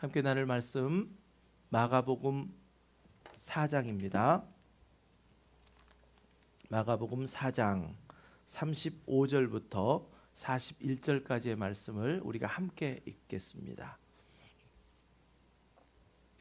함께 나눌 말씀 마가복음 4장입니다. 마가복음 4장 35절부터 41절까지의 말씀을 우리가 함께 읽겠습니다.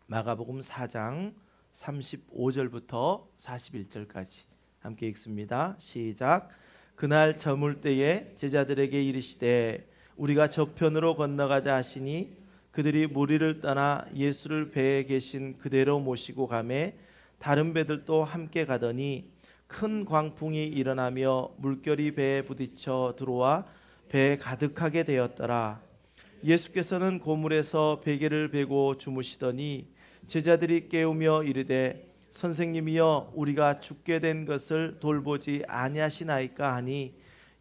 마가복음 4장 35절부터 41절까지 함께 읽습니다. 시작. 그날 저물 때에 제자들에게 이르시되 우리가 저편으로 건너가자 하시니 그들이 무리를 떠나 예수를 배에 계신 그대로 모시고 가매 다른 배들도 함께 가더니 큰 광풍이 일어나며 물결이 배에 부딪혀 들어와 배에 가득하게 되었더라. 예수께서는 고물에서 베개를 베고 주무시더니 제자들이 깨우며 이르되 선생님이여 우리가 죽게 된 것을 돌보지 아니하시나이까 하니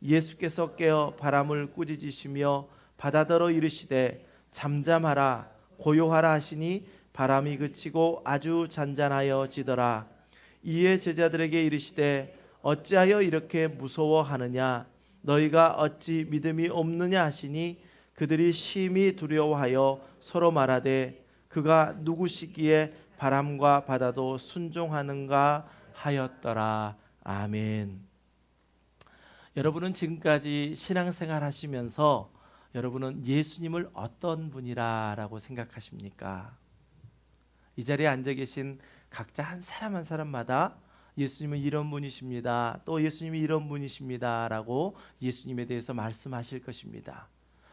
예수께서 깨어 바람을 꾸짖으시며 바다더러 이르시되 잠잠하라 고요하라 하시니 바람이 그치고 아주 잔잔하여 지더라. 이에 제자들에게 이르시되 어찌하여 이렇게 무서워하느냐 너희가 어찌 믿음이 없느냐 하시니 그들이 심히 두려워하여 서로 말하되 그가 누구시기에 바람과 바다도 순종하는가 하였더라. 아멘. 여러분은 지금까지 신앙생활 하시면서 여러분은 예수님을 어떤 분이라고 생각하십니까? 이 자리에 앉아 계신 각자 한 사람 한 사람마다 예수님은 이런 분이십니다. 또 예수님이 이런 분이십니다. 라고 예수님에 대해서 말씀하실 것입니다.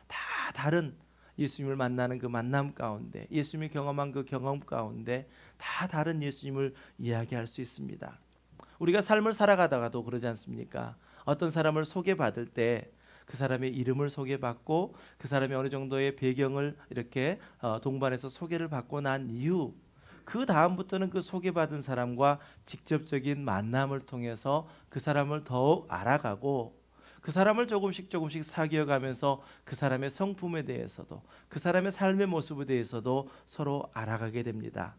다 다른 예수님을 만나는 그 만남 가운데, 예수님이 경험한 그 경험 가운데 다 다른 예수님을 이야기할 수 있습니다. 우리가 삶을 살아가다가도 그러지 않습니까? 어떤 사람을 소개받을 때 그 사람의 이름을 소개받고 그 사람의 어느 정도의 배경을 이렇게 동반해서 소개를 받고 난 이후 그 다음부터는 그 소개받은 사람과 직접적인 만남을 통해서 그 사람을 더욱 알아가고 그 사람을 조금씩 사귀어가면서 그 사람의 성품에 대해서도 그 사람의 삶의 모습에 대해서도 서로 알아가게 됩니다.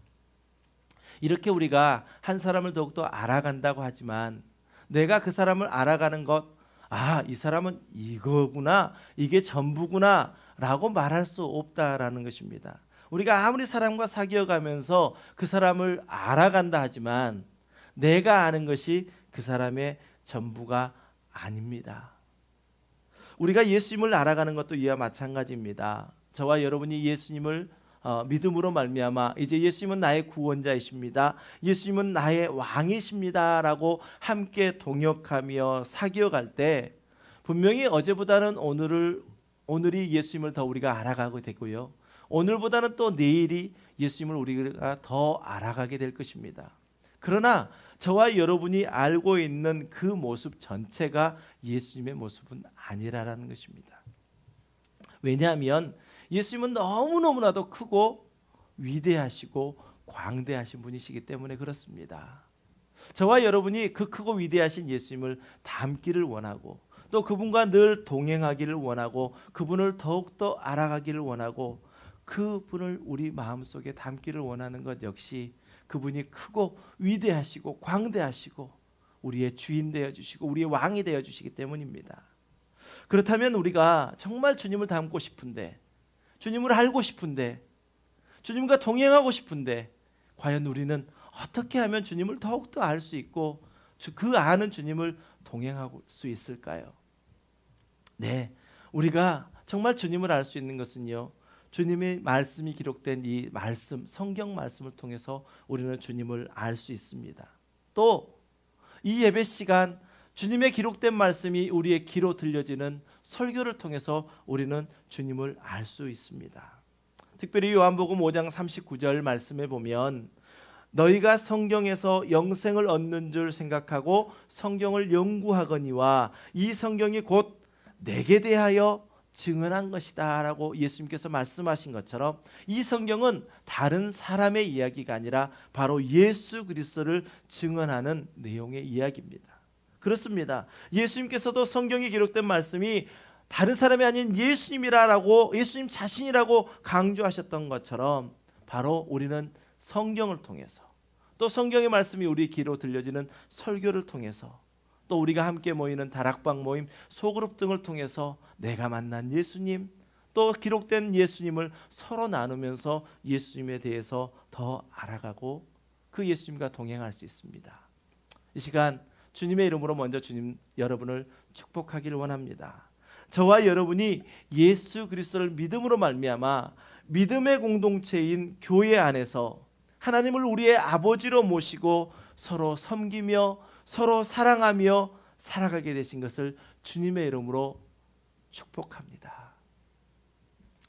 이렇게 우리가 한 사람을 더욱더 알아간다고 하지만 내가 그 사람을 알아가는 것, 이 사람은 이거구나, 이게 전부구나 라고 말할 수 없다라는 것입니다. 우리가 아무리 사람과 사귀어가면서 그 사람을 알아간다 하지만 내가 아는 것이 그 사람의 전부가 아닙니다. 우리가 예수님을 알아가는 것도 이와 마찬가지입니다. 저와 여러분이 예수님을 믿음으로 말미암아 이제 예수님은 나의 구원자이십니다. 예수님은 나의 왕이십니다. 라고 함께 동역하며 사귀어갈 때 분명히 어제보다는 오늘이 예수님을 더 우리가 알아가게 되고요. 오늘보다는 또 내일이 예수님을 우리가 더 알아가게 될 것입니다. 그러나 저와 여러분이 알고 있는 그 모습 전체가 예수님의 모습은 아니라는 것입니다. 왜냐하면 예수님은 너무너무나도 크고 위대하시고 광대하신 분이시기 때문에 그렇습니다. 저와 여러분이 그 크고 위대하신 예수님을 닮기를 원하고 또 그분과 늘 동행하기를 원하고 그분을 더욱더 알아가기를 원하고 그분을 우리 마음속에 담기를 원하는 것 역시 그분이 크고 위대하시고 광대하시고 우리의 주인 되어주시고 우리의 왕이 되어주시기 때문입니다. 그렇다면 우리가 정말 주님을 닮고 싶은데 주님을 알고 싶은데 주님과 동행하고 싶은데 과연 우리는 어떻게 하면 주님을 더욱더 알 수 있고 그 아는 주님을 동행할 수 있을까요? 네, 우리가 정말 주님을 알 수 있는 것은요, 주님의 말씀이 기록된 이 말씀, 성경 말씀을 통해서 우리는 주님을 알 수 있습니다. 또 이 예배 시간 주님의 기록된 말씀이 우리의 귀로 들려지는 설교를 통해서 우리는 주님을 알 수 있습니다. 특별히 요한복음 5장 39절 말씀에 보면 너희가 성경에서 영생을 얻는 줄 생각하고 성경을 연구하거니와 이 성경이 곧 내게 대하여 증언한 것이다 라고 예수님께서 말씀하신 것처럼 이 성경은 다른 사람의 이야기가 아니라 바로 예수 그리스도를 증언하는 내용의 이야기입니다. 그렇습니다. 예수님께서도 성경에 기록된 말씀이 다른 사람이 아닌 예수님이라고 예수님 자신이라고 강조하셨던 것처럼 바로 우리는 성경을 통해서 또 성경의 말씀이 우리 귀로 들려지는 설교를 통해서 또 우리가 함께 모이는 다락방 모임, 소그룹 등을 통해서 내가 만난 예수님 또 기록된 예수님을 서로 나누면서 예수님에 대해서 더 알아가고 그 예수님과 동행할 수 있습니다. 이 시간 주님의 이름으로 먼저 주님 여러분을 축복하기를 원합니다. 저와 여러분이 예수 그리스도를 믿음으로 말미암아 믿음의 공동체인 교회 안에서 하나님을 우리의 아버지로 모시고 서로 섬기며 서로 사랑하며 살아가게 되신 것을 주님의 이름으로 축복합니다.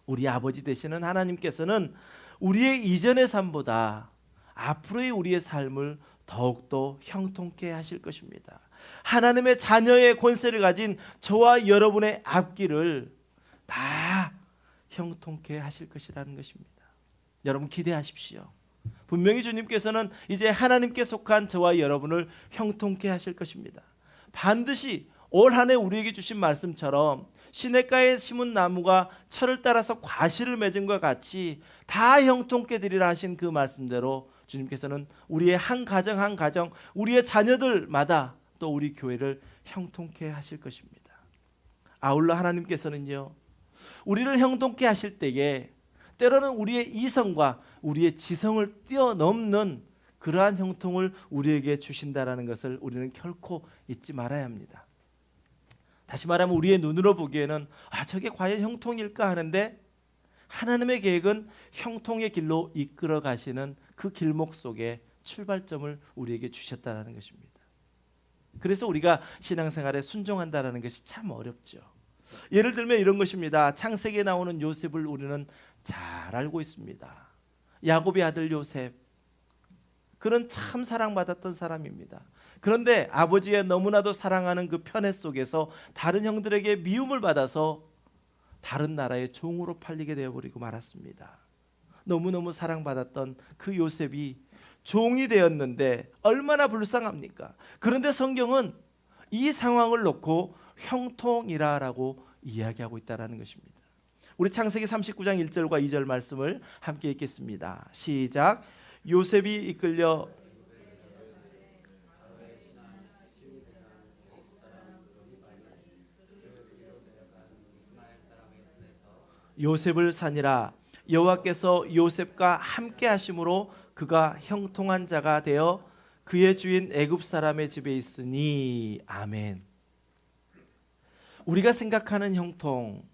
우리 아버지 되시는 하나님께서는 우리의 이전의 삶보다 앞으로의 우리의 삶을 더욱더 형통케 하실 것입니다. 하나님의 자녀의 권세를 가진 저와 여러분의 앞길을 다 형통케 하실 것이라는 것입니다. 여러분 기대하십시오. 분명히 주님께서는 이제 하나님께 속한 저와 여러분을 형통케 하실 것입니다. 반드시 올 한 해 우리에게 주신 말씀처럼 시냇가에 심은 나무가 철을 따라서 과실을 맺은 것 같이 다 형통케 되리라 하신 그 말씀대로 주님께서는 우리의 한 가정 한 가정, 우리의 자녀들마다 또 우리 교회를 형통케 하실 것입니다. 아울러 하나님께서는요, 우리를 형통케 하실 때에 때로는 우리의 이성과 우리의 지성을 뛰어넘는 그러한 형통을 우리에게 주신다라는 것을 우리는 결코 잊지 말아야 합니다. 다시 말하면 우리의 눈으로 보기에는 저게 과연 형통일까 하는데 하나님의 계획은 형통의 길로 이끌어 가시는 그 길목 속에 출발점을 우리에게 주셨다는 것입니다. 그래서 우리가 신앙생활에 순종한다는 것이 참 어렵죠. 예를 들면 이런 것입니다. 창세기에 나오는 요셉을 우리는 잘 알고 있습니다. 야곱의 아들 요셉, 그는 참 사랑받았던 사람입니다. 그런데 아버지의 너무나도 사랑하는 그 편애 속에서 다른 형들에게 미움을 받아서 다른 나라의 종으로 팔리게 되어버리고 말았습니다. 너무너무 사랑받았던 그 요셉이 종이 되었는데 얼마나 불쌍합니까? 그런데 성경은 이 상황을 놓고 형통이라라고 이야기하고 있다는 것입니다. 우리 창세기 39장 1절과 2절 말씀을 함께 읽겠습니다. 시작. 요셉이 이끌려 요셉을 산이라. 여호와께서 요셉과 함께 하심으로 그가 형통한 자가 되어 그의 주인 애굽 사람의 집에 있으니. 아멘. 우리가 생각하는 형통,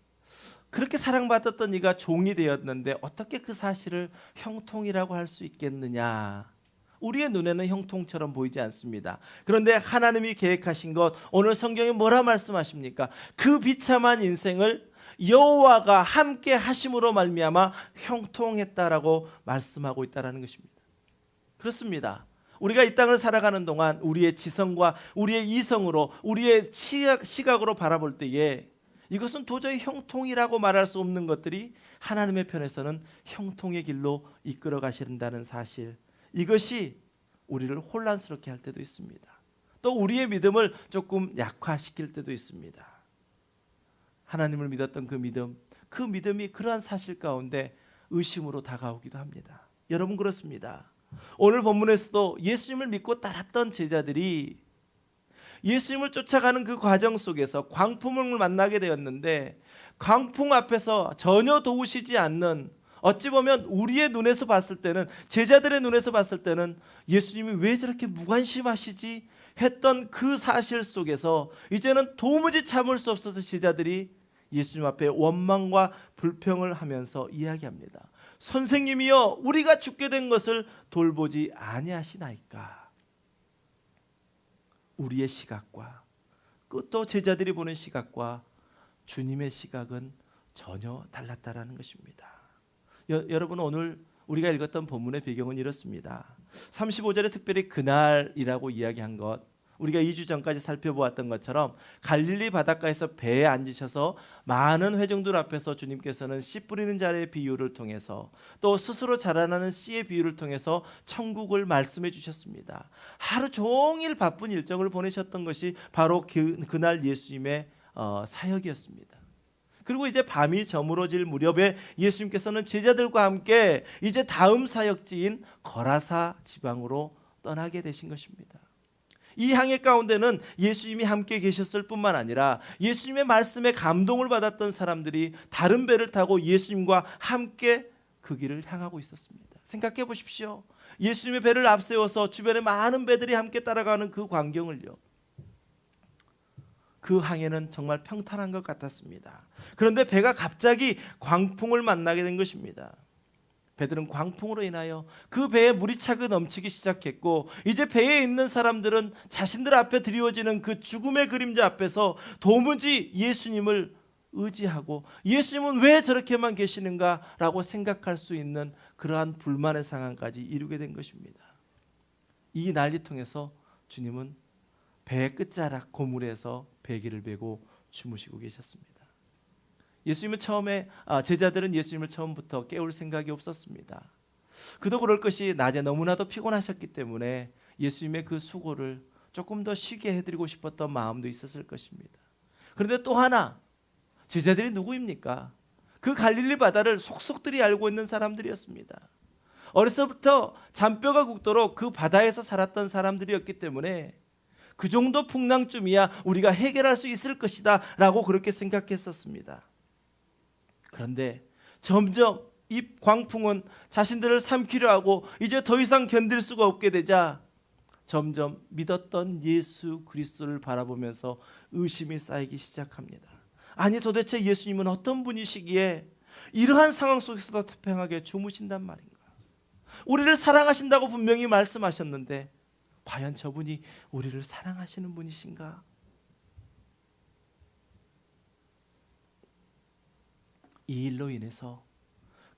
그렇게 사랑받았던 이가 종이 되었는데 어떻게 그 사실을 형통이라고 할 수 있겠느냐? 우리의 눈에는 형통처럼 보이지 않습니다. 그런데 하나님이 계획하신 것, 오늘 성경에 뭐라 말씀하십니까? 그 비참한 인생을 여호와가 함께 하심으로 말미암아 형통했다라고 말씀하고 있다는 것입니다. 그렇습니다. 우리가 이 땅을 살아가는 동안 우리의 지성과 우리의 이성으로 우리의 시각으로 바라볼 때에 이것은 도저히 형통이라고 말할 수 없는 것들이 하나님의 편에서는 형통의 길로 이끌어 가신다는 사실, 이것이 우리를 혼란스럽게 할 때도 있습니다. 또 우리의 믿음을 조금 약화시킬 때도 있습니다. 하나님을 믿었던 그 믿음이 그러한 사실 가운데 의심으로 다가오기도 합니다. 여러분 그렇습니다. 오늘 본문에서도 예수님을 믿고 따랐던 제자들이 예수님을 쫓아가는 그 과정 속에서 광풍을 만나게 되었는데, 광풍 앞에서 전혀 도우시지 않는, 어찌 보면 우리의 눈에서 봤을 때는, 제자들의 눈에서 봤을 때는 예수님이 왜 저렇게 무관심하시지 했던 그 사실 속에서 이제는 도무지 참을 수 없어서 제자들이 예수님 앞에 원망과 불평을 하면서 이야기합니다. 선생님이여, 우리가 죽게 된 것을 돌보지 아니하시나이까. 우리의 시각과 또 제자들이 보는 시각과 주님의 시각은 전혀 달랐다라는 것입니다. 여러분, 오늘 우리가 읽었던 본문의 배경은 이렇습니다. 35절에 특별히 그날이라고 이야기한 것, 우리가 2주 전까지 살펴보았던 것처럼 갈릴리 바닷가에서 배에 앉으셔서 많은 회중들 앞에서 주님께서는 씨 뿌리는 자의 비유를 통해서 또 스스로 자라나는 씨의 비유를 통해서 천국을 말씀해 주셨습니다. 하루 종일 바쁜 일정을 보내셨던 것이 바로 그날 예수님의 사역이었습니다. 그리고 이제 밤이 저물어질 무렵에 예수님께서는 제자들과 함께 이제 다음 사역지인 거라사 지방으로 떠나게 되신 것입니다. 이 항해 가운데는 예수님이 함께 계셨을 뿐만 아니라 예수님의 말씀에 감동을 받았던 사람들이 다른 배를 타고 예수님과 함께 그 길을 향하고 있었습니다. 생각해 보십시오. 예수님의 배를 앞세워서 주변에 많은 배들이 함께 따라가는 그 광경을요. 그 항해는 정말 평탄한 것 같았습니다. 그런데 배가 갑자기 광풍을 만나게 된 것입니다. 배들은 광풍으로 인하여 그 배에 물이 차고 넘치기 시작했고, 이제 배에 있는 사람들은 자신들 앞에 드리워지는 그 죽음의 그림자 앞에서 도무지 예수님을 의지하고 예수님은 왜 저렇게만 계시는가 라고 생각할 수 있는 그러한 불만의 상황까지 이루게 된 것입니다. 이 난리통에서 주님은 배의 끝자락 고물에서 배기를 메고 주무시고 계셨습니다. 예수님은 제자들은 예수님을 처음부터 깨울 생각이 없었습니다. 그도 그럴 것이 낮에 너무나도 피곤하셨기 때문에 예수님의 그 수고를 조금 더 쉬게 해드리고 싶었던 마음도 있었을 것입니다. 그런데 또 하나, 제자들이 누구입니까? 그 갈릴리 바다를 속속들이 알고 있는 사람들이었습니다. 어려서부터 잔뼈가 굵도록 그 바다에서 살았던 사람들이었기 때문에 그 정도 풍랑쯤이야 우리가 해결할 수 있을 것이다 라고 그렇게 생각했었습니다. 그런데 점점 이 광풍은 자신들을 삼키려 하고 이제 더 이상 견딜 수가 없게 되자 점점 믿었던 예수 그리스도를 바라보면서 의심이 쌓이기 시작합니다. 아니 도대체 예수님은 어떤 분이시기에 이러한 상황 속에서도 태평하게 주무신단 말인가? 우리를 사랑하신다고 분명히 말씀하셨는데 과연 저분이 우리를 사랑하시는 분이신가? 이 일로 인해서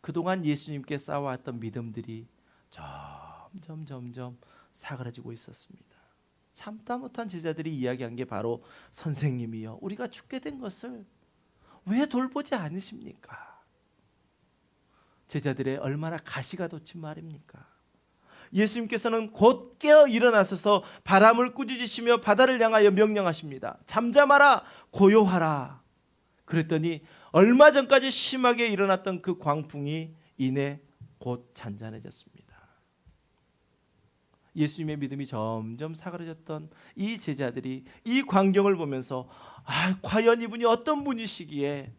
그동안 예수님께 쌓아왔던 믿음들이 점점 사그라지고 있었습니다. 참다 못한 제자들이 이야기한 게 바로 선생님이여 우리가 죽게 된 것을 왜 돌보지 않으십니까? 제자들의 얼마나 가시가 돋친 말입니까? 예수님께서는 곧 깨어 일어나셔서 바람을 꾸짖으시며 바다를 향하여 명령하십니다. 잠잠하라 고요하라. 그랬더니 얼마 전까지 심하게 일어났던 그 광풍이 이내 곧 잔잔해졌습니다. 예수님의 믿음이 점점 사그라졌던 이 제자들이 이 광경을 보면서 과연 이분이 어떤 분이시기에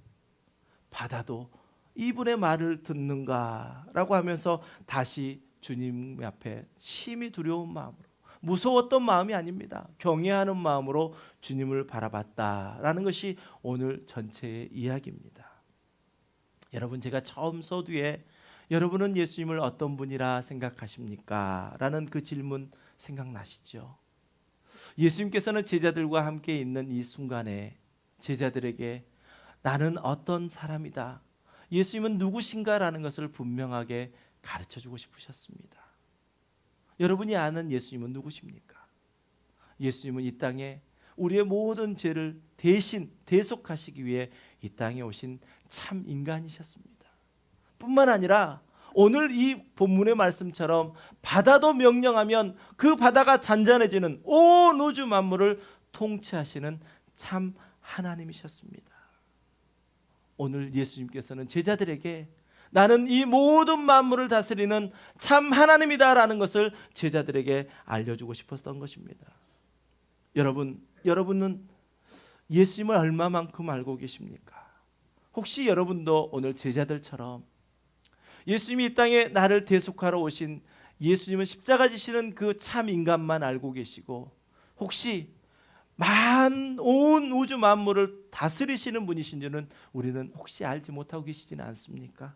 바다도 이분의 말을 듣는가라고 하면서 다시 주님 앞에 심히 두려운 마음으로, 무서웠던 마음이 아닙니다. 경외하는 마음으로 주님을 바라봤다라는 것이 오늘 전체의 이야기입니다. 여러분, 제가 처음 서두에 여러분은 예수님을 어떤 분이라 생각하십니까? 라는 그 질문 생각나시죠? 예수님께서는 제자들과 함께 있는 이 순간에 제자들에게 나는 어떤 사람이다, 예수님은 누구신가 라는 것을 분명하게 가르쳐주고 싶으셨습니다. 여러분이 아는 예수님은 누구십니까? 예수님은 이 땅에 우리의 모든 죄를 대신 대속하시기 위해 이 땅에 오신 참 인간이셨습니다. 뿐만 아니라 오늘 이 본문의 말씀처럼 바다도 명령하면 그 바다가 잔잔해지는 온 우주 만물을 통치하시는 참 하나님이셨습니다. 오늘 예수님께서는 제자들에게 나는 이 모든 만물을 다스리는 참 하나님이다라는 것을 제자들에게 알려주고 싶었던 것입니다. 여러분은 예수님을 얼마만큼 알고 계십니까? 혹시 여러분도 오늘 제자들처럼 예수님이 이 땅에 나를 대속하러 오신 예수님은 십자가 지시는 그 참 인간만 알고 계시고, 혹시 온 우주 만물을 다스리시는 분이신 줄은 우리는 혹시 알지 못하고 계시지는 않습니까?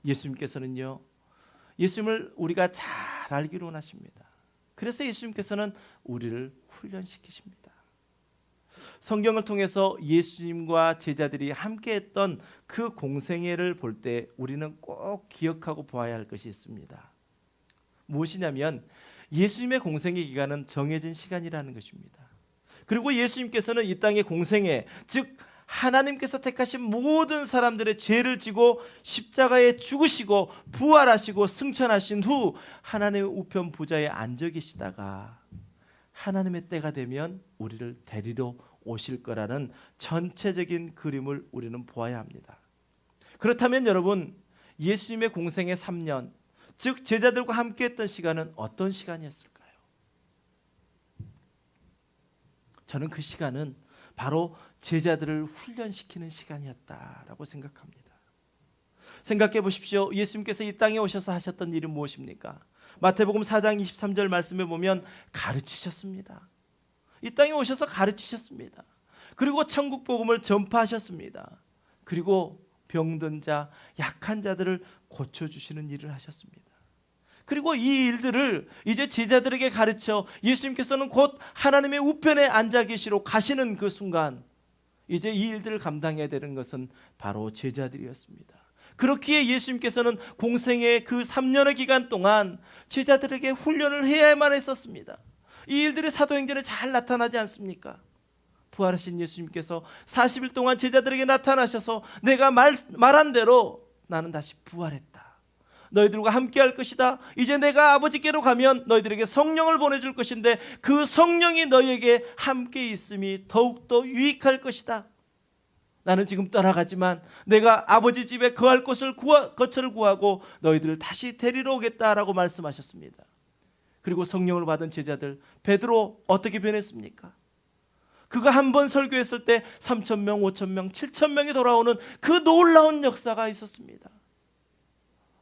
예수님께서는요, 예수님을 우리가 잘 알기로 원하십니다. 그래서 예수님께서는 우리를 훈련시키십니다. 성경을 통해서 예수님과 제자들이 함께했던 그 공생애를 볼 때 우리는 꼭 기억하고 보아야 할 것이 있습니다. 무엇이냐면 예수님의 공생애 기간은 정해진 시간이라는 것입니다. 그리고 예수님께서는 이 땅의 공생애, 즉 하나님께서 택하신 모든 사람들의 죄를 지고 십자가에 죽으시고 부활하시고 승천하신 후 하나님의 우편 보좌에 앉아 계시다가 하나님의 때가 되면 우리를 데리러 오실 거라는 전체적인 그림을 우리는 보아야 합니다. 그렇다면 여러분, 예수님의 공생의 3년, 즉 제자들과 함께했던 시간은 어떤 시간이었을까요? 저는 그 시간은 바로 제자들을 훈련시키는 시간이었다라고 생각합니다. 생각해 보십시오. 예수님께서 이 땅에 오셔서 하셨던 일은 무엇입니까? 마태복음 4장 23절 말씀에 보면 가르치셨습니다. 이 땅에 오셔서 가르치셨습니다. 그리고 천국 복음을 전파하셨습니다. 그리고 병든 자, 약한 자들을 고쳐주시는 일을 하셨습니다. 그리고 이 일들을 이제 제자들에게 가르쳐 예수님께서는 곧 하나님의 우편에 앉아 계시러 가시는 그 순간 이제 이 일들을 감당해야 되는 것은 바로 제자들이었습니다. 그렇기에 예수님께서는 공생의 그 3년의 기간 동안 제자들에게 훈련을 해야만 했었습니다. 이 일들이 사도행전에 잘 나타나지 않습니까? 부활하신 예수님께서 40일 동안 제자들에게 나타나셔서 내가 말한 대로 나는 다시 부활했다. 너희들과 함께 할 것이다. 이제 내가 아버지께로 가면 너희들에게 성령을 보내줄 것인데 그 성령이 너희에게 함께 있음이 더욱더 유익할 것이다. 나는 지금 떠나가지만 내가 아버지 집에 거할 것을 거처를 구하고 너희들을 다시 데리러 오겠다라고 말씀하셨습니다. 그리고 성령을 받은 제자들 베드로 어떻게 변했습니까? 그가 한 번 설교했을 때 3,000명, 5,000명, 7,000명이 돌아오는 그 놀라운 역사가 있었습니다.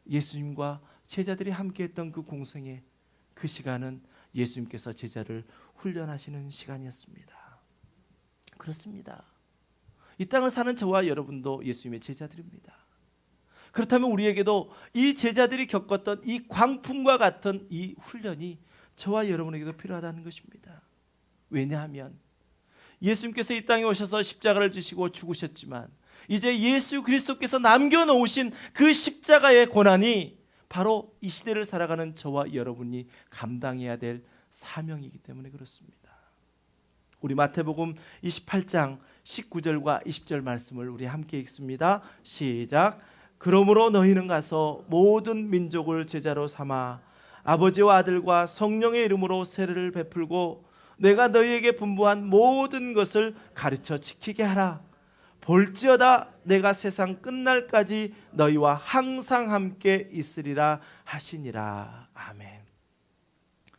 예수님과 제자들이 함께했던 그 공생의 그 시간은 예수님께서 제자를 훈련하시는 시간이었습니다. 그렇습니다. 이 땅을 사는 저와 여러분도 예수님의 제자들입니다. 그렇다면 우리에게도 이 제자들이 겪었던 이 광풍과 같은 이 훈련이 저와 여러분에게도 필요하다는 것입니다. 왜냐하면 예수님께서 이 땅에 오셔서 십자가를 지시고 죽으셨지만 이제 예수 그리스도께서 남겨놓으신 그 십자가의 고난이 바로 이 시대를 살아가는 저와 여러분이 감당해야 될 사명이기 때문에 그렇습니다. 우리 마태복음 28장 19절과 20절 말씀을 우리 함께 읽습니다. 시작. 그러므로 너희는 가서 모든 민족을 제자로 삼아 아버지와 아들과 성령의 이름으로 세례를 베풀고 내가 너희에게 분부한 모든 것을 가르쳐 지키게 하라. 볼지어다 내가 세상 끝날까지 너희와 항상 함께 있으리라 하시니라. 아멘.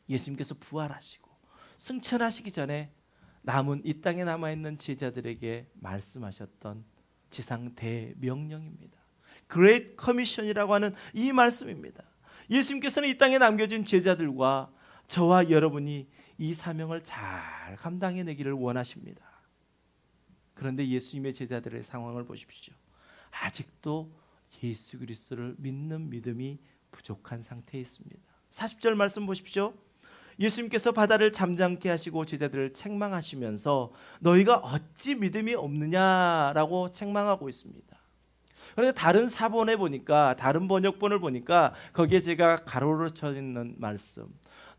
예수님께서 부활하시고 승천하시기 전에 남은 이 땅에 남아있는 제자들에게 말씀하셨던 지상 대명령입니다. Great Commission이라고 하는 이 말씀입니다. 예수님께서는 이 땅에 남겨진 제자들과 저와 여러분이 이 사명을 잘 감당해내기를 원하십니다. 그런데 예수님의 제자들의 상황을 보십시오. 아직도 예수 그리스도를 믿는 믿음이 부족한 상태에 있습니다. 40절 말씀 보십시오. 예수님께서 바다를 잠잠케 하시고 제자들을 책망하시면서 너희가 어찌 믿음이 없느냐라고 책망하고 있습니다. 그런데 다른 사본에 보니까 다른 번역본을 보니까 거기에 제가 가로로 쳐 있는 말씀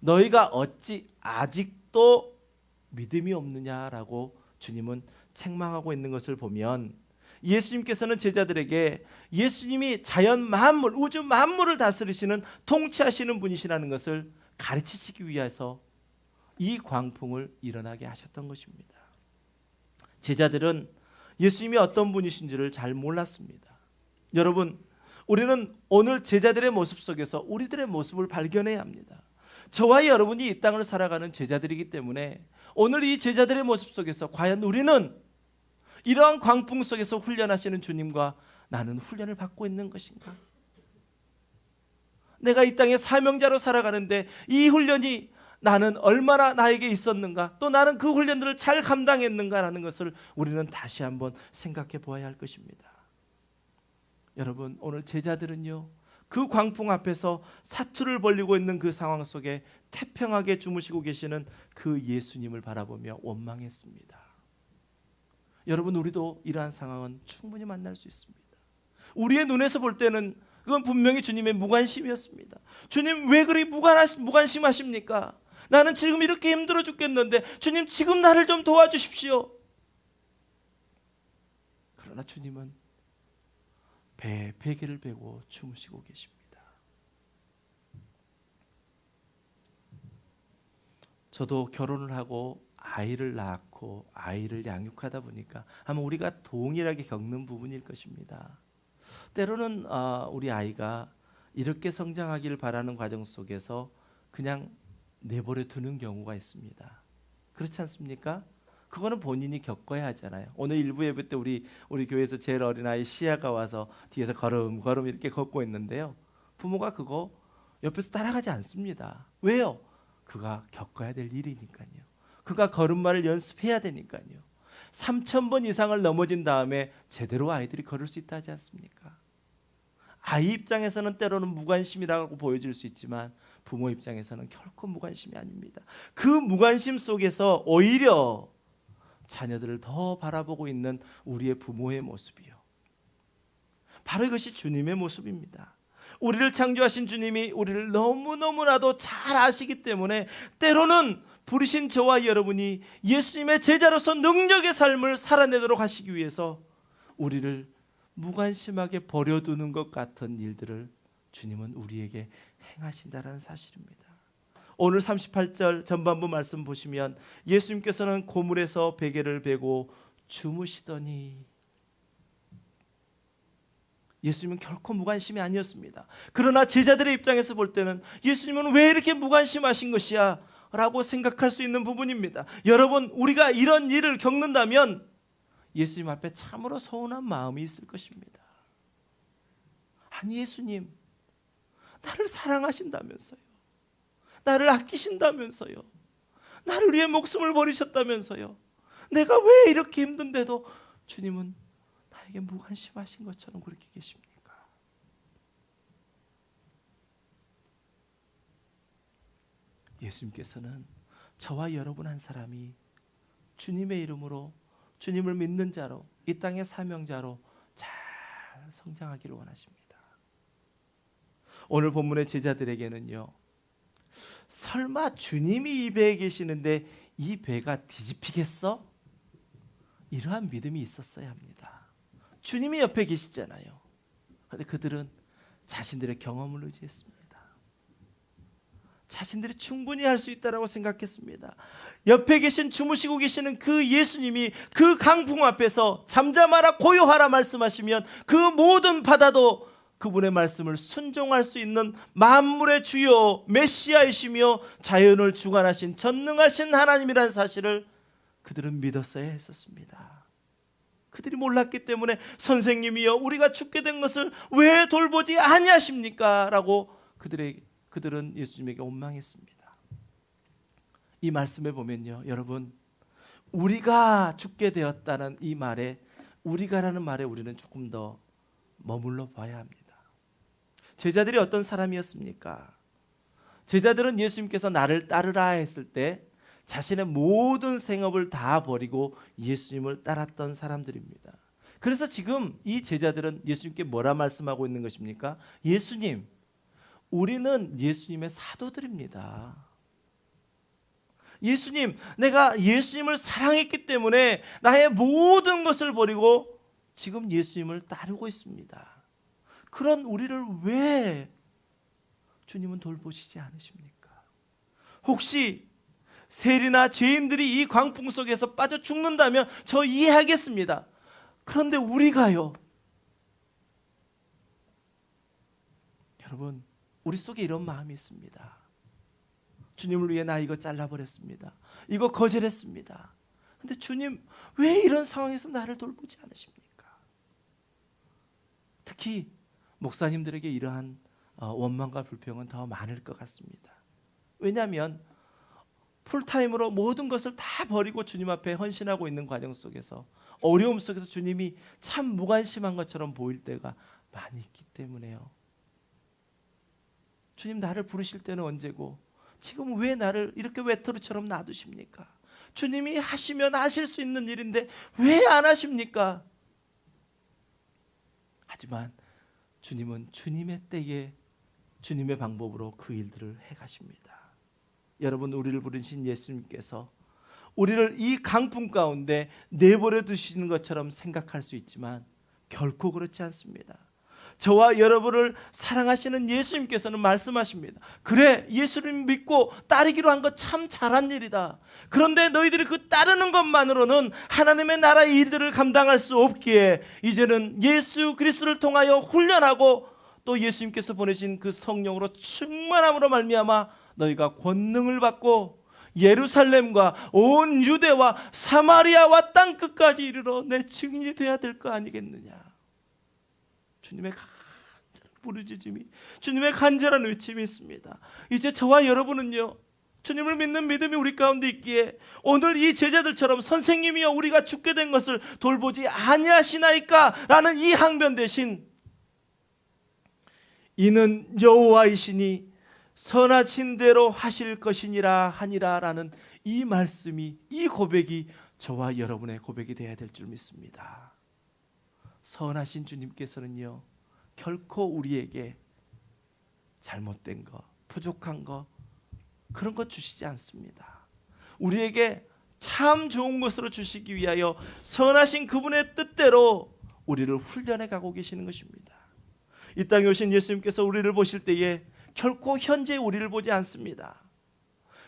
너희가 어찌 아직도 믿음이 없느냐라고 주님은 책망하고 있는 것을 보면 예수님께서는 제자들에게 예수님이 자연 만물, 우주 만물을 다스리시는 통치하시는 분이시라는 것을 가르치시기 위해서 이 광풍을 일어나게 하셨던 것입니다. 제자들은 예수님이 어떤 분이신지를 잘 몰랐습니다. 여러분, 우리는 오늘 제자들의 모습 속에서 우리들의 모습을 발견해야 합니다. 저와 여러분이 이 땅을 살아가는 제자들이기 때문에 오늘 이 제자들의 모습 속에서 과연 우리는 이러한 광풍 속에서 훈련하시는 주님과 나는 훈련을 받고 있는 것인가? 내가 이 땅에 사명자로 살아가는데 이 훈련이 나는 얼마나 나에게 있었는가? 또 나는 그 훈련들을 잘 감당했는가라는 것을 우리는 다시 한번 생각해 보아야 할 것입니다. 여러분, 오늘 제자들은요, 그 광풍 앞에서 사투를 벌리고 있는 그 상황 속에 태평하게 주무시고 계시는 그 예수님을 바라보며 원망했습니다. 여러분, 우리도 이러한 상황은 충분히 만날 수 있습니다. 우리의 눈에서 볼 때는 그건 분명히 주님의 무관심이었습니다. 주님 왜 그리 무관심하십니까? 나는 지금 이렇게 힘들어 죽겠는데 주님 지금 나를 좀 도와주십시오. 그러나 주님은 배에 베개를 베고 주무시고 계십니다. 저도 결혼을 하고 아이를 낳고 아이를 양육하다 보니까 아마 우리가 동일하게 겪는 부분일 것입니다. 때로는 우리 아이가 이렇게 성장하기를 바라는 과정 속에서 그냥 내버려 두는 경우가 있습니다. 그렇지 않습니까? 그거는 본인이 겪어야 하잖아요. 오늘 일부 예배 때 우리 교회에서 제일 어린 아이 시아가 와서 뒤에서 걸음 이렇게 걷고 있는데요. 부모가 그거 옆에서 따라가지 않습니다. 왜요? 그가 겪어야 될 일이니까요. 그가 걸음마를 연습해야 되니까요. 3,000번 이상을 넘어진 다음에 제대로 아이들이 걸을 수 있다 하지 않습니까? 아이 입장에서는 때로는 무관심이라고 보여질 수 있지만 부모 입장에서는 결코 무관심이 아닙니다. 그 무관심 속에서 오히려 자녀들을 더 바라보고 있는 우리의 부모의 모습이요. 바로 이것이 주님의 모습입니다. 우리를 창조하신 주님이 우리를 너무너무나도 잘 아시기 때문에 때로는 부르신 저와 여러분이 예수님의 제자로서 능력의 삶을 살아내도록 하시기 위해서 우리를 무관심하게 버려두는 것 같은 일들을 주님은 우리에게 행하신다는 사실입니다. 오늘 38절 전반부 말씀 보시면 예수님께서는 고물에서 베개를 베고 주무시더니, 예수님은 결코 무관심이 아니었습니다. 그러나 제자들의 입장에서 볼 때는 예수님은 왜 이렇게 무관심하신 것이야? 라고 생각할 수 있는 부분입니다. 여러분, 우리가 이런 일을 겪는다면 예수님 앞에 참으로 서운한 마음이 있을 것입니다. 아니, 예수님, 나를 사랑하신다면서요, 나를 아끼신다면서요, 나를 위해 목숨을 버리셨다면서요, 내가 왜 이렇게 힘든데도 주님은 나에게 무관심하신 것처럼 그렇게 계십니까? 예수님께서는 저와 여러분 한 사람이 주님의 이름으로, 주님을 믿는 자로, 이 땅의 사명자로 잘 성장하기를 원하십니다. 오늘 본문의 제자들에게는요, 설마 주님이 이 배에 계시는데 이 배가 뒤집히겠어? 이러한 믿음이 있었어야 합니다. 주님이 옆에 계시잖아요. 그런데 그들은 자신들의 경험을 의지했습니다. 자신들이 충분히 할 수 있다라고 생각했습니다. 옆에 계신, 주무시고 계시는 그 예수님이 그 강풍 앞에서 잠잠하라 고요하라 말씀하시면 그 모든 바다도 그분의 말씀을 순종할 수 있는 만물의 주요 메시아이시며 자연을 주관하신 전능하신 하나님이라는 사실을 그들은 믿었어야 했었습니다. 그들이 몰랐기 때문에 선생님이여 우리가 죽게 된 것을 왜 돌보지 아니하십니까? 라고 그들은 예수님에게 원망했습니다. 이 말씀에 보면요, 여러분, 우리가 죽게 되었다는 이 말에, 우리가라는 말에 우리는 조금 더 머물러 봐야 합니다. 제자들이 어떤 사람이었습니까? 제자들은 예수님께서 나를 따르라 했을 때 자신의 모든 생업을 다 버리고 예수님을 따랐던 사람들입니다. 그래서 지금 이 제자들은 예수님께 뭐라 말씀하고 있는 것입니까? 예수님, 우리는 예수님의 사도들입니다. 예수님, 내가 예수님을 사랑했기 때문에 나의 모든 것을 버리고 지금 예수님을 따르고 있습니다. 그런 우리를 왜 주님은 돌보시지 않으십니까? 혹시 세리나 죄인들이 이 광풍 속에서 빠져 죽는다면 저 이해하겠습니다. 그런데 우리가요, 여러분, 우리 속에 이런 마음이 있습니다. 주님을 위해 나 이거 잘라버렸습니다. 이거 거절했습니다. 근데 주님, 왜 이런 상황에서 나를 돌보지 않으십니까? 특히 목사님들에게 이러한 원망과 불평은 더 많을 것 같습니다. 왜냐하면 풀타임으로 모든 것을 다 버리고 주님 앞에 헌신하고 있는 과정 속에서, 어려움 속에서 주님이 참 무관심한 것처럼 보일 때가 많이 있기 때문에요. 주님, 나를 부르실 때는 언제고 지금 왜 나를 이렇게 외톨이처럼 놔두십니까? 주님이 하시면 하실 수 있는 일인데 왜 안 하십니까? 하지만 주님은 주님의 때에 주님의 방법으로 그 일들을 해가십니다. 여러분, 우리를 부르신 예수님께서 우리를 이 강풍 가운데 내버려 두시는 것처럼 생각할 수 있지만 결코 그렇지 않습니다. 저와 여러분을 사랑하시는 예수님께서는 말씀하십니다. 그래, 예수님 믿고 따르기로 한 것 참 잘한 일이다. 그런데 너희들이 그 따르는 것만으로는 하나님의 나라의 일들을 감당할 수 없기에 이제는 예수 그리스도를 통하여 훈련하고 또 예수님께서 보내신 그 성령으로 충만함으로 말미암아 너희가 권능을 받고 예루살렘과 온 유대와 사마리아와 땅끝까지 이르러 내 증인이 되어야 될 거 아니겠느냐. 주님의 간절한 부르짖음이, 주님의 간절한 외침이 있습니다. 이제 저와 여러분은요, 주님을 믿는 믿음이 우리 가운데 있기에 오늘 이 제자들처럼 선생님이여 우리가 죽게 된 것을 돌보지 아니하시나이까 라는 이 항변 대신 이는 여호와이시니 선하신 대로 하실 것이니라 하니라 라는 이 말씀이, 이 고백이 저와 여러분의 고백이 되어야 될 줄 믿습니다. 선하신 주님께서는요, 결코 우리에게 잘못된 거, 부족한 거, 그런 것 주시지 않습니다. 우리에게 참 좋은 것으로 주시기 위하여 선하신 그분의 뜻대로 우리를 훈련해 가고 계시는 것입니다. 이 땅에 오신 예수님께서 우리를 보실 때에 결코 현재 우리를 보지 않습니다.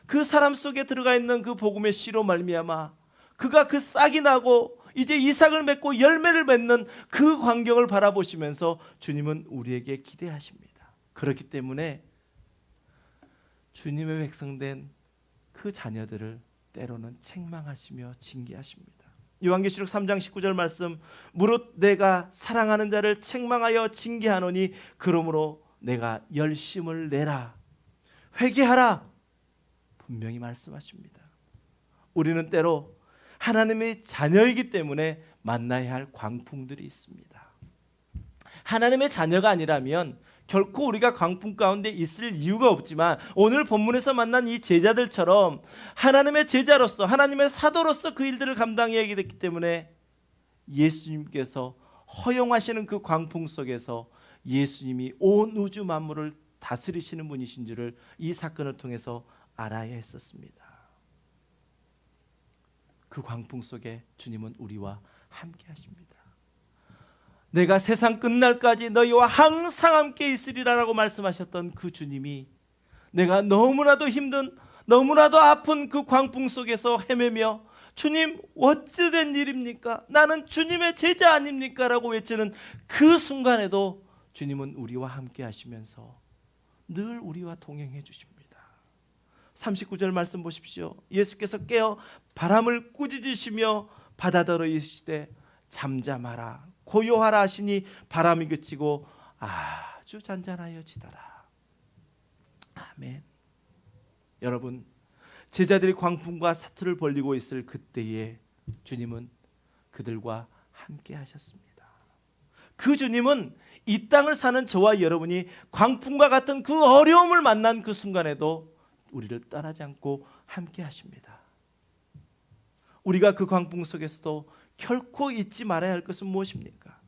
그 사람 속에 들어가 있는 그 복음의 씨로 말미암아 그가 그 싹이 나고 이제 이삭을 맺고 열매를 맺는 그 광경을 바라보시면서 주님은 우리에게 기대하십니다. 그렇기 때문에 주님의 백성된 그 자녀들을 때로는 책망하시며 징계하십니다. 요한계시록 3장 19절 말씀, 무릇 내가 사랑하는 자를 책망하여 징계하노니 그러므로 내가 열심을 내라, 회개하라, 분명히 말씀하십니다. 우리는 때로 하나님의 자녀이기 때문에 만나야 할 광풍들이 있습니다. 하나님의 자녀가 아니라면 결코 우리가 광풍 가운데 있을 이유가 없지만 오늘 본문에서 만난 이 제자들처럼 하나님의 제자로서, 하나님의 사도로서 그 일들을 감당해야 됐기 때문에 예수님께서 허용하시는 그 광풍 속에서 예수님이 온 우주 만물을 다스리시는 분이신 줄을 이 사건을 통해서 알아야 했었습니다. 그 광풍 속에 주님은 우리와 함께 하십니다. 내가 세상 끝날까지 너희와 항상 함께 있으리라라고 말씀하셨던 그 주님이 내가 너무나도 힘든, 너무나도 아픈 그 광풍 속에서 헤매며 주님 어찌된 일입니까? 나는 주님의 제자 아닙니까? 라고 외치는 그 순간에도 주님은 우리와 함께 하시면서 늘 우리와 동행해 주십니다. 39절 말씀 보십시오. 예수께서 깨어 바람을 꾸짖으시며 바다더러 이르시되 잠잠하라 고요하라 하시니 바람이 그치고 아주 잔잔하여지더라. 아멘. 여러분, 제자들이 광풍과 사투를 벌이고 있을 그때에 주님은 그들과 함께 하셨습니다. 그 주님은 이 땅을 사는 저와 여러분이 광풍과 같은 그 어려움을 만난 그 순간에도 우리를 떠나지 않고 함께 하십니다. 우리가 그 광풍 속에서도 결코 잊지 말아야 할 것은 무엇입니까?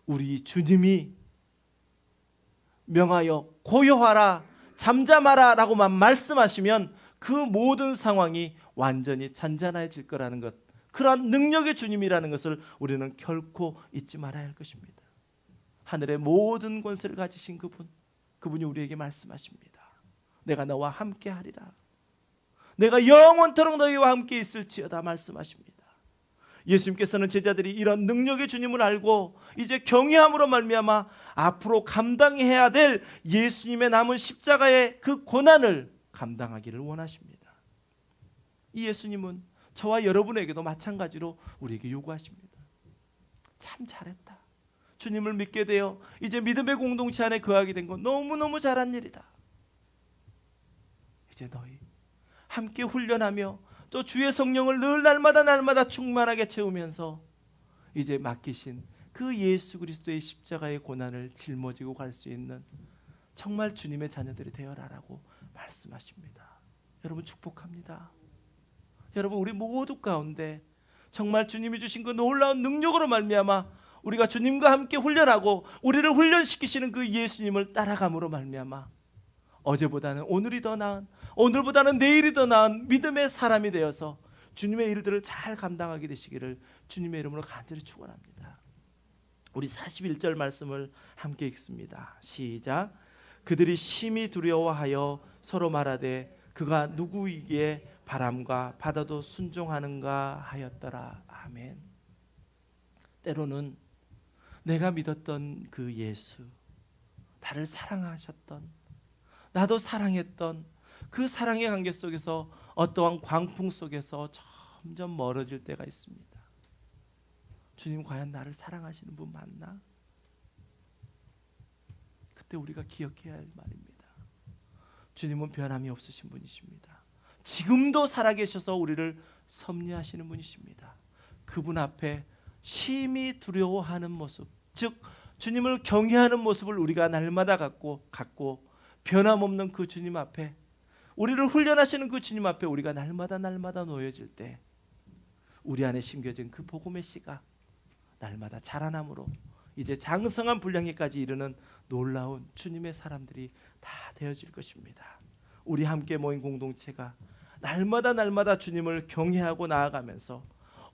우리 주님이 명하여 고요하라, 잠잠하라 라고만 말씀하시면 그 모든 상황이 완전히 잔잔해질 거라는 것, 그러한 능력의 주님이라는 것을 우리는 결코 잊지 말아야 할 것입니다. 하늘의 모든 권세를 가지신 그분이 우리에게 말씀하십니다. 내가 너와 함께 하리라. 내가 영원토록 너희와 함께 있을지어다 말씀하십니다. 예수님께서는 제자들이 이런 능력의 주님을 알고 이제 경외함으로 말미암아 앞으로 감당해야 될 예수님의 남은 십자가의 그 고난을 감당하기를 원하십니다. 이 예수님은 저와 여러분에게도 마찬가지로 우리에게 요구하십니다. 참 잘했다. 주님을 믿게 되어 이제 믿음의 공동체 안에 거하게 된 건 너무너무 잘한 일이다. 이제 너희 함께 훈련하며 또 주의 성령을 늘 날마다 충만하게 채우면서 이제 맡기신 그 예수 그리스도의 십자가의 고난을 짊어지고 갈 수 있는 정말 주님의 자녀들이 되어라라고 말씀하십니다. 여러분 축복합니다. 여러분 우리 모두 가운데 정말 주님이 주신 그 놀라운 능력으로 말미암아 우리가 주님과 함께 훈련하고 우리를 훈련시키시는 그 예수님을 따라감으로 말미암아 어제보다는 오늘이 더 나은, 오늘보다는 내일이 더 나은 믿음의 사람이 되어서 주님의 일들을 잘 감당하게 되시기를 주님의 이름으로 간절히 축원합니다. 우리 41절 말씀을 함께 읽습니다. 시작. 그들이 심히 두려워하여 서로 말하되 그가 누구이기에 바람과 바다도 순종하는가 하였더라. 아멘. 때로는 내가 믿었던 그 예수, 나를 사랑하셨던, 나도 사랑했던 그 사랑의 관계 속에서 어떠한 광풍 속에서 점점 멀어질 때가 있습니다. 주님 과연 나를 사랑하시는 분 맞나? 그때 우리가 기억해야 할 말입니다. 주님은 변함이 없으신 분이십니다. 지금도 살아계셔서 우리를 섭리하시는 분이십니다. 그분 앞에 심히 두려워하는 모습, 즉 주님을 경외하는 모습을 우리가 날마다 갖고 변함없는 그 주님 앞에, 우리를 훈련하시는 그 주님 앞에 우리가 날마다 놓여질 때 우리 안에 심겨진 그 복음의 씨가 날마다 자라남으로 이제 장성한 분량에까지 이르는 놀라운 주님의 사람들이 다 되어질 것입니다. 우리 함께 모인 공동체가 날마다 주님을 경외하고 나아가면서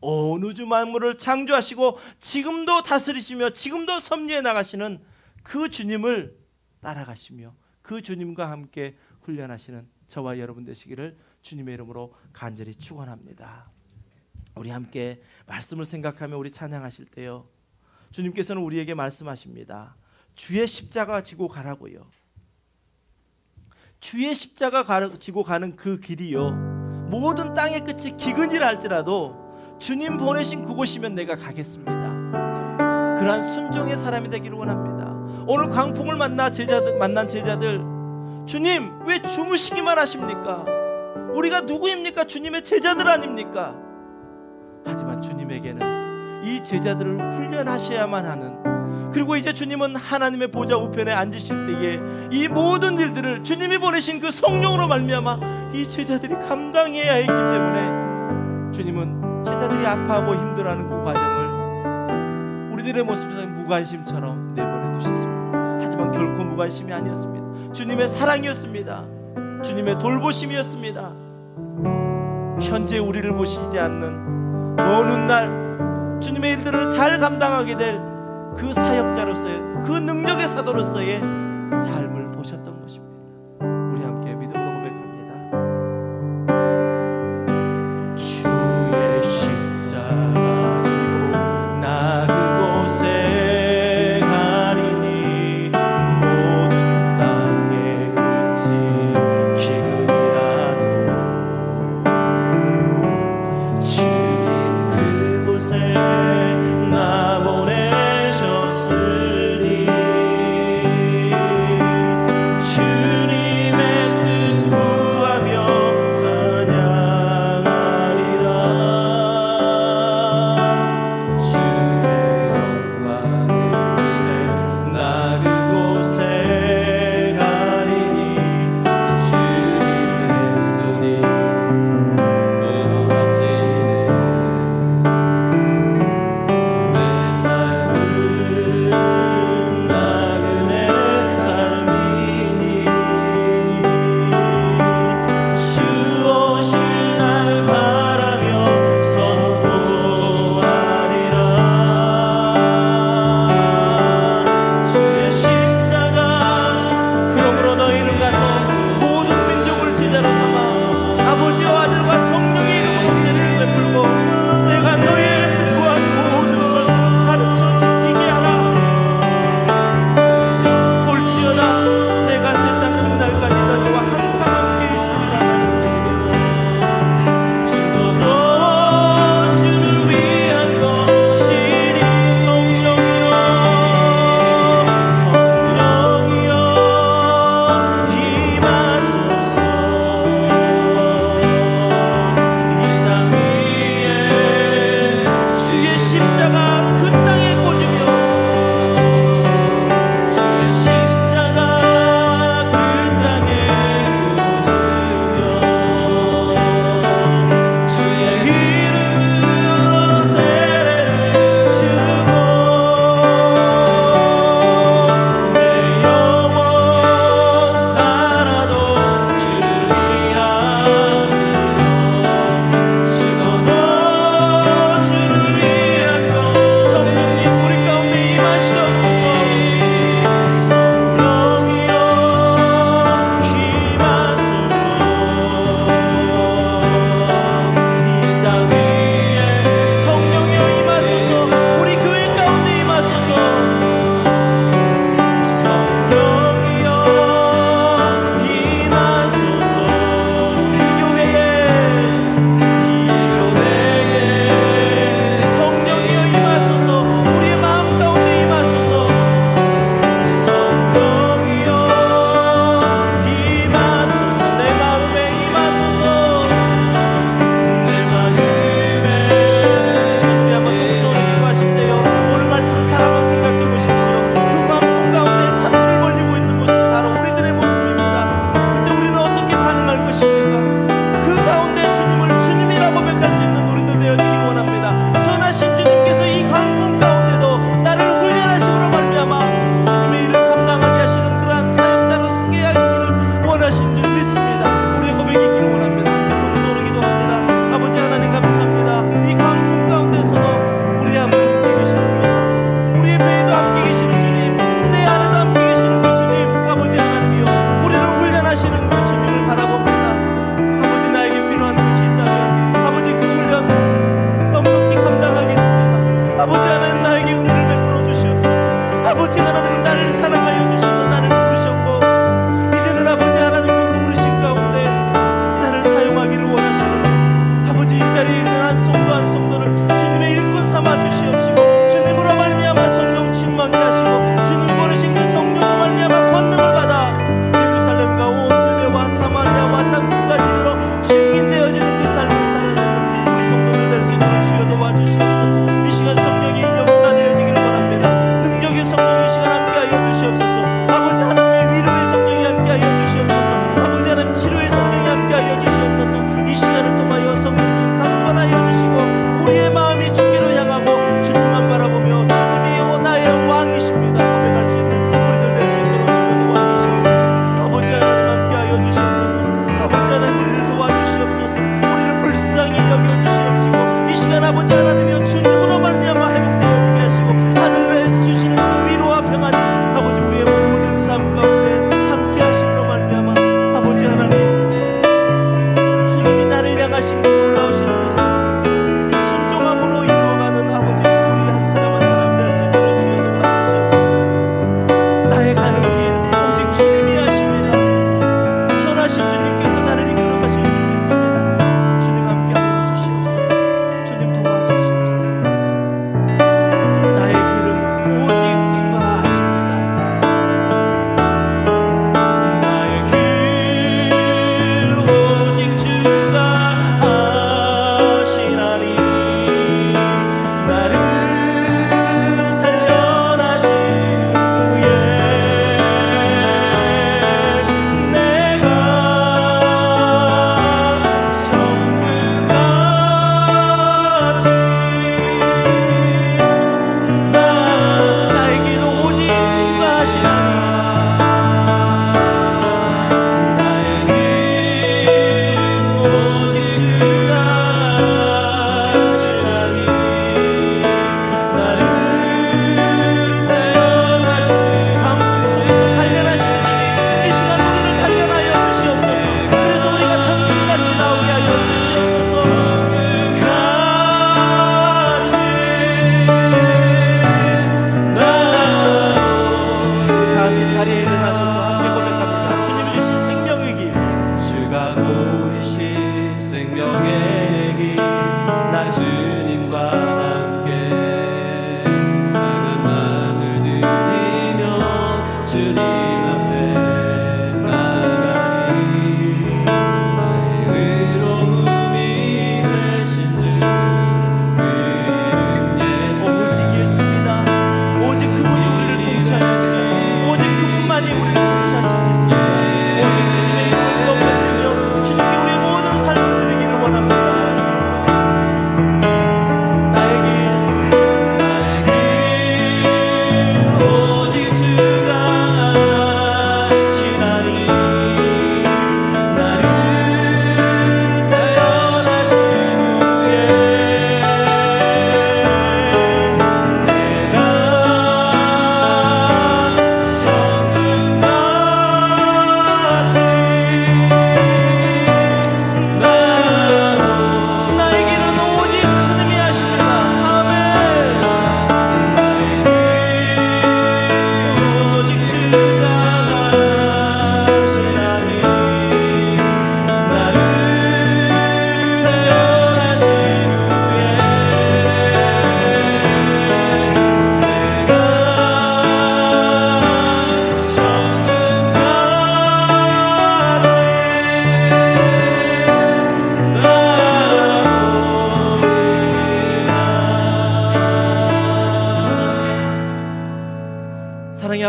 온 우주 만물을 창조하시고 지금도 다스리시며 지금도 섭리해 나가시는 그 주님을 따라가시며 그 주님과 함께 훈련하시는 저와 여러분 되시기를 주님의 이름으로 간절히 축원합니다. 우리 함께 말씀을 생각하며 우리 찬양하실 때요, 주님께서는 우리에게 말씀하십니다. 주의 십자가 지고 가라고요. 주의 십자가 지고 가는 그 길이요, 모든 땅의 끝이 기근이라 할지라도 주님 보내신 그곳이면 내가 가겠습니다. 그러한 순종의 사람이 되기를 원합니다. 오늘 광풍을 만난 제자들, 주님 왜 주무시기만 하십니까? 우리가 누구입니까? 주님의 제자들 아닙니까? 하지만 주님에게는 이 제자들을 훈련하셔야만 하는, 그리고 이제 주님은 하나님의 보좌 우편에 앉으실 때에 이 모든 일들을 주님이 보내신 그 성령으로 말미암아 이 제자들이 감당해야 했기 때문에 주님은 제자들이 아파하고 힘들어하는 그 과정을 우리들의 모습에서 무관심처럼 내버려 두셨습니다. 하지만 결코 무관심이 아니었습니다. 주님의 사랑이었습니다. 주님의 돌보심이었습니다. 현재 우리를 보시지 않는 먼 날 주님의 일들을 잘 감당하게 될 그 사역자로서의, 그 능력의 사도로서의 삶을 보셨던 것입니다. 우리 함께 믿음으로 고백합니다. 주의 십자가 지고 나 그곳에 가리니 모든 땅의 끝이 기근이라도 주님 그곳에 나 보내셨으니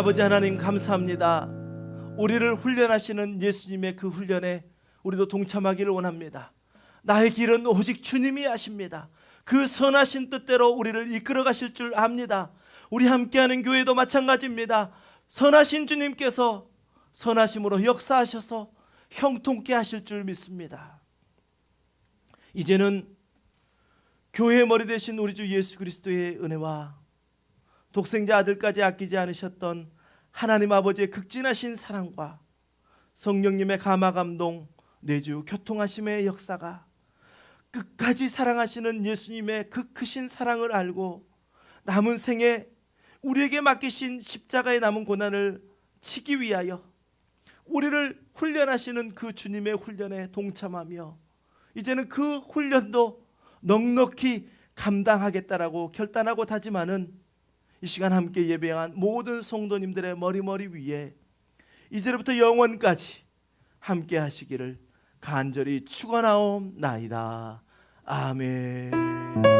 아버지 하나님 감사합니다. 우리를 훈련하시는 예수님의 그 훈련에 우리도 동참하기를 원합니다. 나의 길은 오직 주님이 아십니다. 그 선하신 뜻대로 우리를 이끌어 가실 줄 압니다. 우리 함께하는 교회도 마찬가지입니다. 선하신 주님께서 선하심으로 역사하셔서 형통케 하실 줄 믿습니다. 이제는 교회의 머리 되신 우리 주 예수 그리스도의 은혜와 독생자 아들까지 아끼지 않으셨던 하나님 아버지의 극진하신 사랑과 성령님의 감화 감동 내주 교통하심의 역사가 끝까지 사랑하시는 예수님의 그 크신 사랑을 알고 남은 생에 우리에게 맡기신 십자가의 남은 고난을 치기 위하여 우리를 훈련하시는 그 주님의 훈련에 동참하며 이제는 그 훈련도 넉넉히 감당하겠다라고 결단하고 다짐하는 이 시간 함께 예배한 모든 성도님들의 머리 위에 이제부터 영원까지 함께 하시기를 간절히 축원하옵나이다. 아멘.